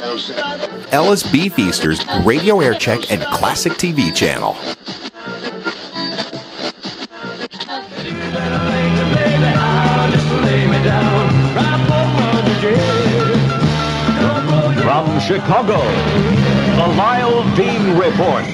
Ellis B. Feaster's Radio Aircheck and Classic TV channel. From Chicago, the Lyle Dean Report.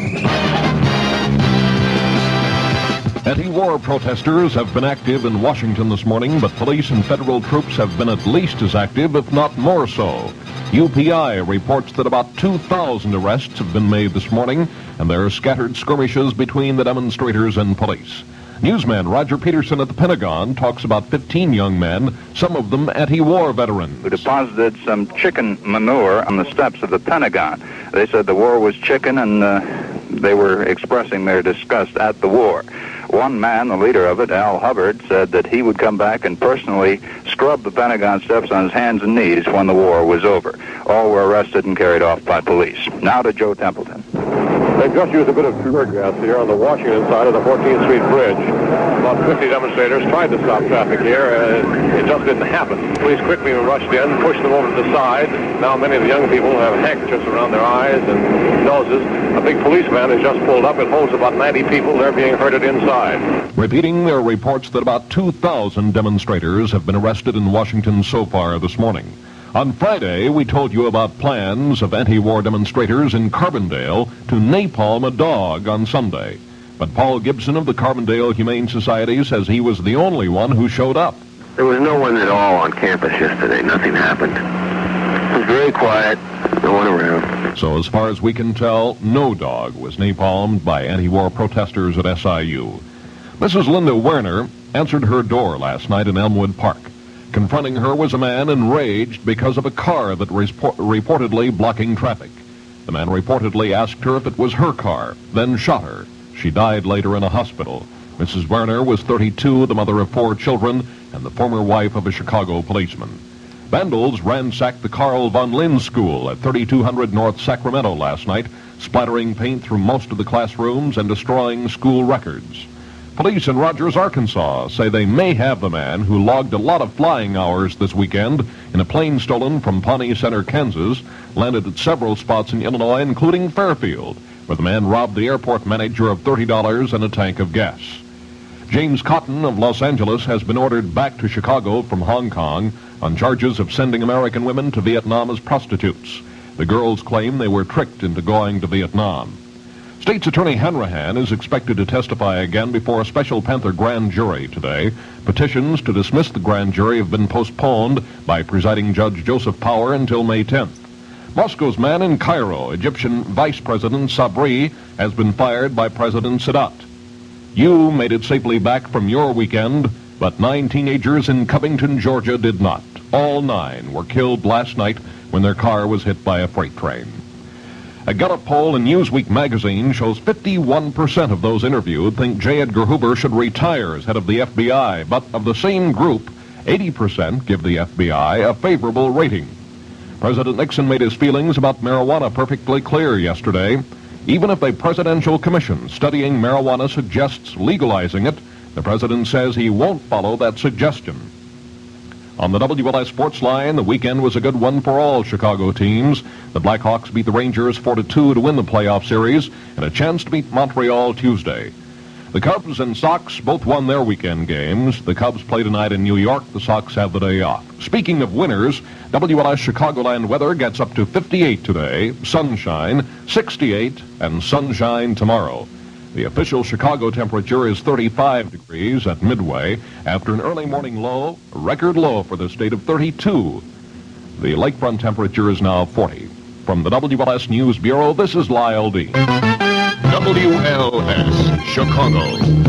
Anti-war protesters have been active in Washington this morning, but police and federal troops have been at least as active, if not more so. UPI reports that about 2,000 arrests have been made this morning, and there are scattered skirmishes between the demonstrators and police. Newsman Roger Peterson at the Pentagon talks about 15 young men, some of them anti-war veterans, who deposited some chicken manure on the steps of the Pentagon. They said the war was chicken, and they were expressing their disgust at the war. One man, the leader of it, Al Hubbard, said that he would come back and personally scrub the Pentagon steps on his hands and knees when the war was over. All were arrested and carried off by police. Now to Joe Templeton. They've just used a bit of tear gas here on the Washington side of the 14th Street Bridge. About 50 demonstrators tried to stop traffic here, and it just didn't happen. Police quickly rushed in, pushed them over to the side. Now many of the young people have handkerchiefs around their eyes and noses. A big police van has just pulled up. It holds about 90 people. They're being herded inside. Repeating their reports that about 2,000 demonstrators have been arrested in Washington so far this morning. On Friday, we told you about plans of anti-war demonstrators in Carbondale to napalm a dog on Sunday. But Paul Gibson of the Carbondale Humane Society says he was the only one who showed up. There was no one at all on campus yesterday. Nothing happened. It was very quiet. No one around. So as far as we can tell, no dog was napalmed by anti-war protesters at SIU. Mrs. Linda Werner answered her door last night in Elmwood Park. Confronting her was a man enraged because of a car that was reportedly blocking traffic. The man reportedly asked her if it was her car, then shot her. She died later in a hospital. Mrs. Werner was 32, the mother of 4 children, and the former wife of a Chicago policeman. Vandals ransacked the Carl von Linz School at 3200 North Sacramento last night, splattering paint through most of the classrooms and destroying school records. Police in Rogers, Arkansas say they may have the man who logged a lot of flying hours this weekend in a plane stolen from Pawnee Center, Kansas, landed at several spots in Illinois, including Fairfield, where the man robbed the airport manager of $30 and a tank of gas. James Cotton of Los Angeles has been ordered back to Chicago from Hong Kong on charges of sending American women to Vietnam as prostitutes. The girls claim they were tricked into going to Vietnam. State's Attorney Hanrahan is expected to testify again before a special Panther grand jury today. Petitions to dismiss the grand jury have been postponed by presiding Judge Joseph Power until May 10th. Moscow's man in Cairo, Egyptian Vice President Sabri, has been fired by President Sadat. You made it safely back from your weekend, but 9 teenagers in Covington, Georgia did not. All 9 were killed last night when their car was hit by a freight train. A Gallup poll in Newsweek magazine shows 51% of those interviewed think J. Edgar Hoover should retire as head of the FBI, but of the same group, 80% give the FBI a favorable rating. President Nixon made his feelings about marijuana perfectly clear yesterday. Even if a presidential commission studying marijuana suggests legalizing it, the president says he won't follow that suggestion. On the WLS Sports Line, the weekend was a good one for all Chicago teams. The Blackhawks beat the Rangers 4-2 to win the playoff series and a chance to beat Montreal Tuesday. The Cubs and Sox both won their weekend games. The Cubs play tonight in New York. The Sox have the day off. Speaking of winners, WLS Chicagoland weather gets up to 58 today, sunshine, 68, and sunshine tomorrow. The official Chicago temperature is 35 degrees at Midway after an early morning low, a record low for the state of 32. The lakefront temperature is now 40. From the WLS News Bureau, this is Lyle Dean. WLS Chicago.